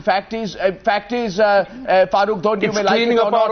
fact is, Farrukh Dhondy, you may like it or not,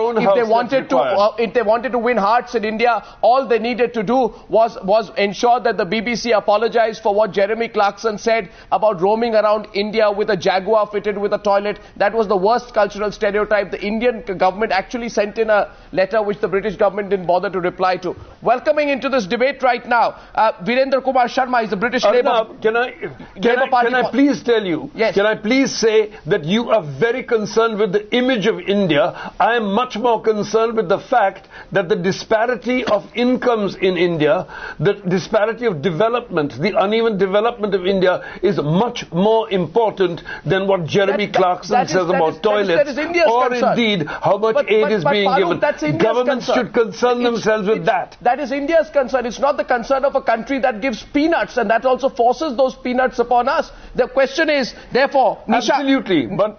if they wanted to win hearts in India, all they needed to do was ensure that the BBC apologized for what Jeremy Clarkson said about roaming around India with a Jaguar fitted with a toilet. That was the worst cultural stereotype. The Indian government actually sent in a letter which the British government didn't bother to reply to. Welcoming into this debate right now, Virendra Kumar Sharma is the British Labour Party. Can I please tell you? Yes. Can I please say that you are very concerned with the image of India? I am much more concerned with the fact that the disparity of incomes in India, the disparity of development, the uneven development of India is much more important than what Jeremy Clarkson says about toilets or indeed how much aid is being given. Governments should concern themselves with that. That is India's concern. It's not the concern of a country that gives peanuts, and that also forces those peanuts upon us. The question is, therefore, Nisha... Absolutely, but...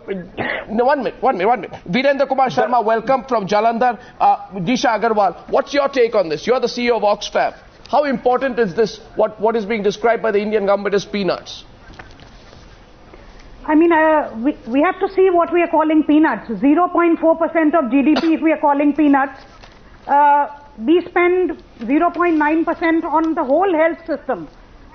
No, one minute. Virendra Kumar Sharma, welcome from Jalandhar. Nisha Agrawal, what's your take on this? You're the CEO of Oxfam. How important is this, what is being described by the Indian government as peanuts? I mean, we have to see what we are calling peanuts. 0.4% of GDP if we are calling peanuts. We spend 0.9% on the whole health system.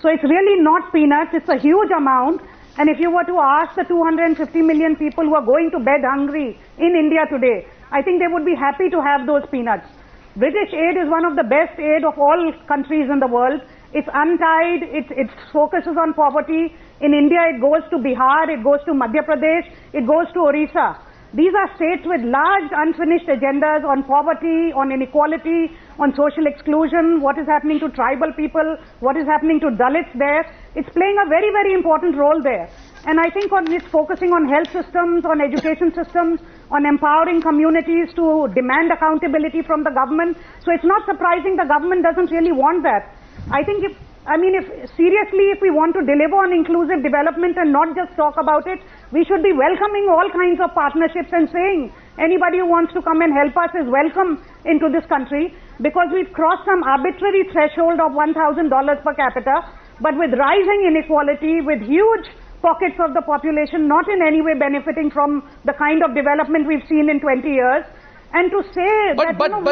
So it's really not peanuts, it's a huge amount. And if you were to ask the 250 million people who are going to bed hungry in India today, I think they would be happy to have those peanuts. British aid is one of the best aid of all countries in the world. It's untied, it focuses on poverty. In India it goes to Bihar, it goes to Madhya Pradesh, it goes to Orissa. These are states with large unfinished agendas on poverty, on inequality, on social exclusion, what is happening to tribal people, what is happening to Dalits there. It's playing a very, very important role there. And I think it's focusing on health systems, on education systems, on empowering communities to demand accountability from the government. So it's not surprising the government doesn't really want that. I think if we want to deliver on inclusive development and not just talk about it, we should be welcoming all kinds of partnerships and saying anybody who wants to come and help us is welcome into this country, because we've crossed some arbitrary threshold of $1,000 per capita, but with rising inequality, with huge pockets of the population not in any way benefiting from the kind of development we've seen in 20 years. And to say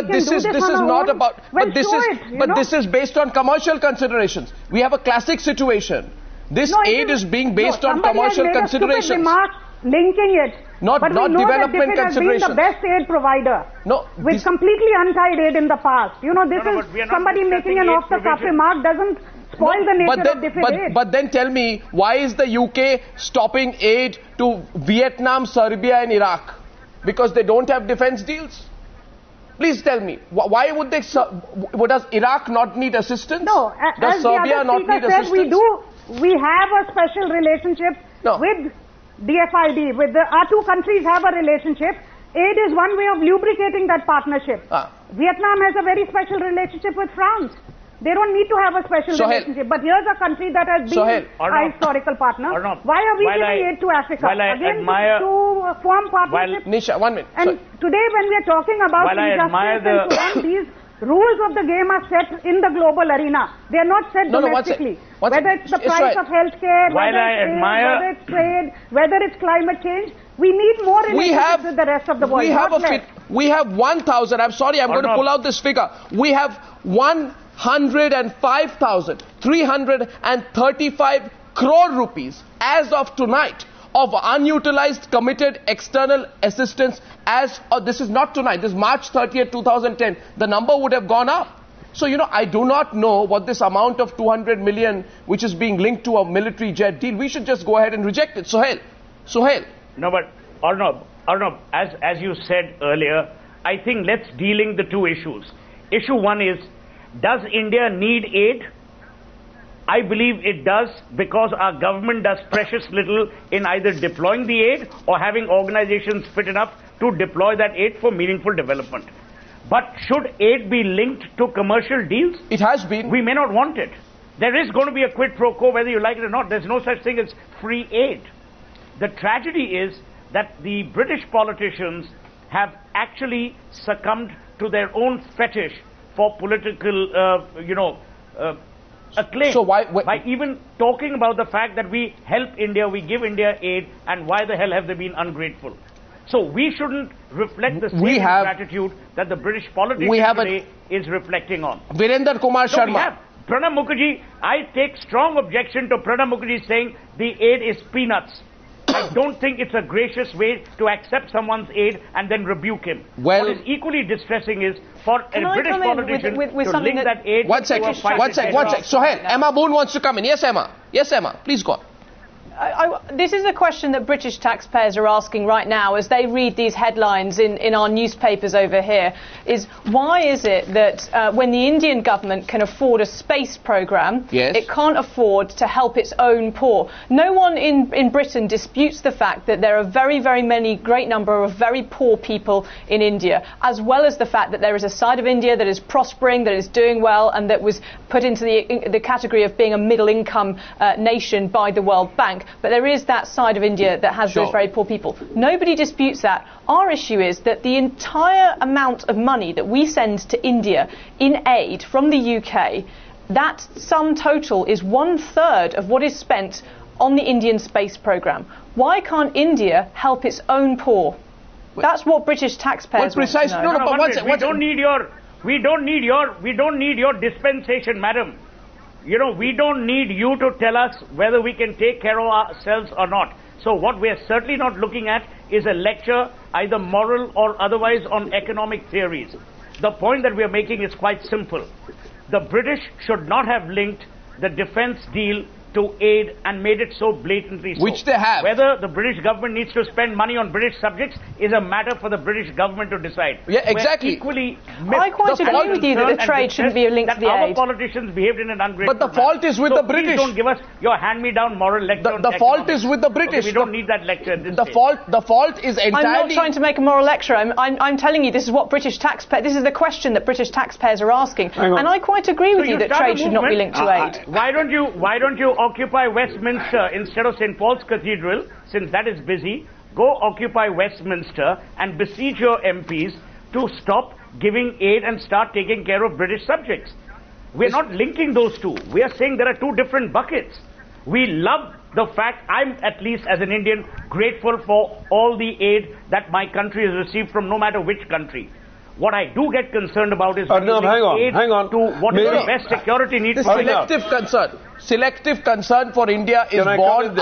this is not about, this is based on commercial considerations. We have a classic situation. This aid is being based on commercial considerations. Linking it. Not development considerations. Has been the best aid provider. No. With completely untied aid in the past. You know, this is somebody making an off-the-cuff remark doesn't spoil the nature of defeat aid. But then tell me, why is the UK stopping aid to Vietnam, Serbia and Iraq? Because they don't have defense deals? Please tell me, why would they, does Iraq not need assistance? No, does Serbia not need assistance? We have a special relationship with DFID, our two countries have a relationship. Aid is one way of lubricating that partnership. Vietnam has a very special relationship with France. They don't need to have a special relationship. But here's a country that has been a historical partner. Why are we giving aid to Africa? Again, to form partnerships. Nisha, 1 minute. And today when we are talking about injustice and so on, these rules of the game are set in the global arena. They are not set domestically. Whether it's the price of healthcare, whether it's trade, whether it's climate change, we need more relationships with the rest of the world. We have 1,000. I'm sorry, I'm going to pull out this figure. We have 105,335 crore rupees as of tonight of unutilized committed external assistance this is not tonight, this is March 30th, 2010. The number would have gone up. So, I do not know what this amount of 200 million which is being linked to a military jet deal. We should just go ahead and reject it. Suhel. No, but Arnab, as you said earlier, I think let's dealing the two issues. Issue one is, does India need aid? I believe it does, because our government does precious little in either deploying the aid or having organizations fit enough to deploy that aid for meaningful development. But should aid be linked to commercial deals? It has been. We may not want it. There is going to be a quid pro quo whether you like it or not. There's no such thing as free aid. The tragedy is that the British politicians have actually succumbed to their own fetish for political, a claim So why by even talking about the fact that we help India, we give India aid, and why the hell have they been ungrateful? So we shouldn't reflect the same gratitude that the British politician today is reflecting on. Virendra Kumar Sharma. Pranab Mukherjee, I take strong objection to Pranab Mukherjee saying the aid is peanuts. I don't think it's a gracious way to accept someone's aid and then rebuke him. Well, what is equally distressing is for a British politician to link that aid one second. Suhel, Emma Boon wants to come in. Yes, Emma. Yes, Emma. Please go on. This is a question that British taxpayers are asking right now as they read these headlines in our newspapers over here, is why is it that when the Indian government can afford a space programme, it can't afford to help its own poor? No one in Britain disputes the fact that there are very, very many, great number of very poor people in India, as well as the fact that there is a side of India that is prospering, that is doing well, and that was put into the category of being a middle-income nation by the World Bank. But there is that side of India that has those very poor people. Nobody disputes that. Our issue is that the entire amount of money that we send to India in aid from the UK, that sum total is 1/3 of what is spent on the Indian space programme. Why can't India help its own poor? That's what British taxpayers want to know. We don't need your dispensation, madam. You know, we don't need you to tell us whether we can take care of ourselves or not. So what we're certainly not looking at is a lecture, either moral or otherwise, on economic theories. The point that we're making is quite simple. The British should not have linked the defense deal to aid and made it so blatantly so. Which they have. Whether the British government needs to spend money on British subjects is a matter for the British government to decide. Yeah, exactly. I quite agree with you that the trade shouldn't be linked to the aid. Our politicians behaved in an ungrateful But the fault is with the British. Please don't give us your hand-me-down moral lecture. The fault is with the British. Okay, we don't need that lecture at this stage. The fault is entirely... I'm not trying to make a moral lecture. I'm telling you this is what British taxpayers... This is the question that British taxpayers are asking. And I quite agree with you that trade should not be linked to aid. Why don't you occupy Westminster instead of St. Paul's Cathedral, since that is busy? Go occupy Westminster and besiege your MPs to stop giving aid and start taking care of British subjects. We're not linking those two. We are saying there are two different buckets. We love the fact, I'm at least as an Indian grateful for all the aid that my country has received from no matter which country. What I do get concerned about is no, hang on. To what is the best security need for selective concern for India is born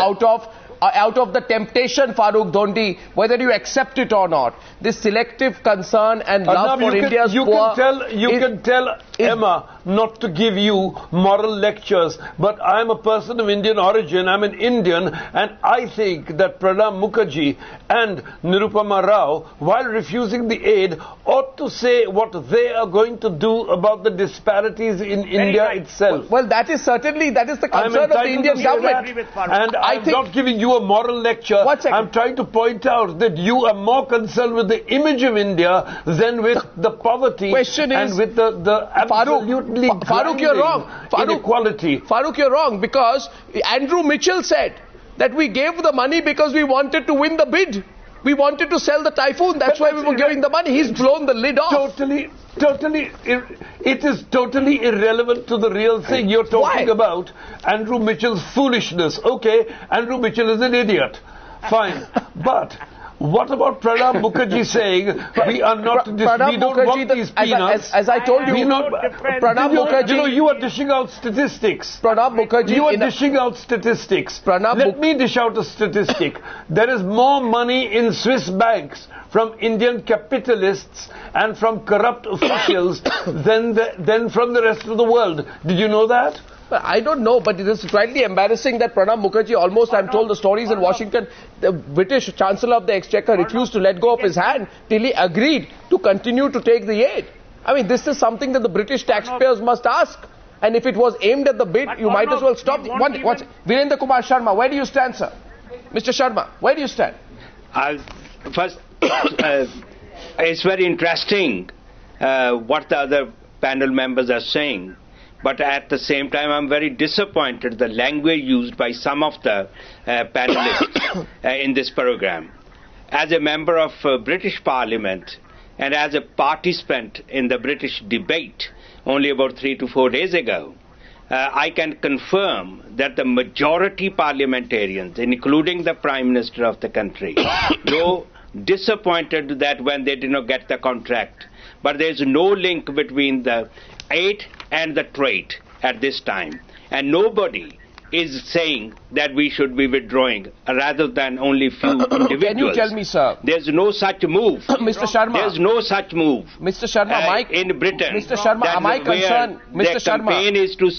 out of the temptation, Farrukh Dhondy, whether you accept it or not. This selective concern and love for India's poor... You can tell Emma not to give you moral lectures, but I'm a person of Indian origin, I'm an Indian, and I think that Pranab Mukherjee and Nirupama Rao, while refusing the aid, ought to say what they are going to do about the disparities in India itself. Well, that is the concern of the Indian government. And I'm not giving you a moral lecture. I'm trying to point out that you are more concerned with the image of India than with the poverty and with the absolutely Farrukh, you're wrong. Inequality. Farrukh, you're wrong, because Andrew Mitchell said that we gave the money because we wanted to win the bid. We wanted to sell the Typhoon. That's why we were giving the money. He's blown the lid off. It is totally irrelevant to the real thing. You're talking about Andrew Mitchell's foolishness. Okay, Andrew Mitchell is an idiot. Fine. But what about Pranab Mukherjee saying we don't want these peanuts? As I told you, Pranab Mukherjee... you are dishing out statistics. Pranab Mukherjee... You are dishing out statistics. Let me dish out a statistic. There is more money in Swiss banks from Indian capitalists and from corrupt officials than from the rest of the world. Did you know that? I don't know, but it is slightly embarrassing that Pranab Mukherjee I'm told the stories in Washington, the British Chancellor of the Exchequer refused to let go of his hand till he agreed to continue to take the aid. I mean, this is something that the British taxpayers must ask. And if it was aimed at the bid, you might as well stop. Virendra Kumar Sharma, where do you stand, sir? Mr. Sharma, where do you stand? First, it's very interesting what the other panel members are saying. But at the same time, I'm very disappointed the language used by some of the panelists in this program. As a member of British Parliament and as a participant in the British debate only about 3 to 4 days ago, I can confirm that the majority parliamentarians, including the Prime Minister of the country, though disappointed that when they did not get the contract, but there is no link between the aid and the trade at this time. And nobody is saying that we should be withdrawing rather than only few individuals. Can you tell me, sir? There's no such move. Mr. Sharma. There's no such move. Mr. Sharma, in Britain. Mr. Sharma, am I concerned? Mr. The campaign is to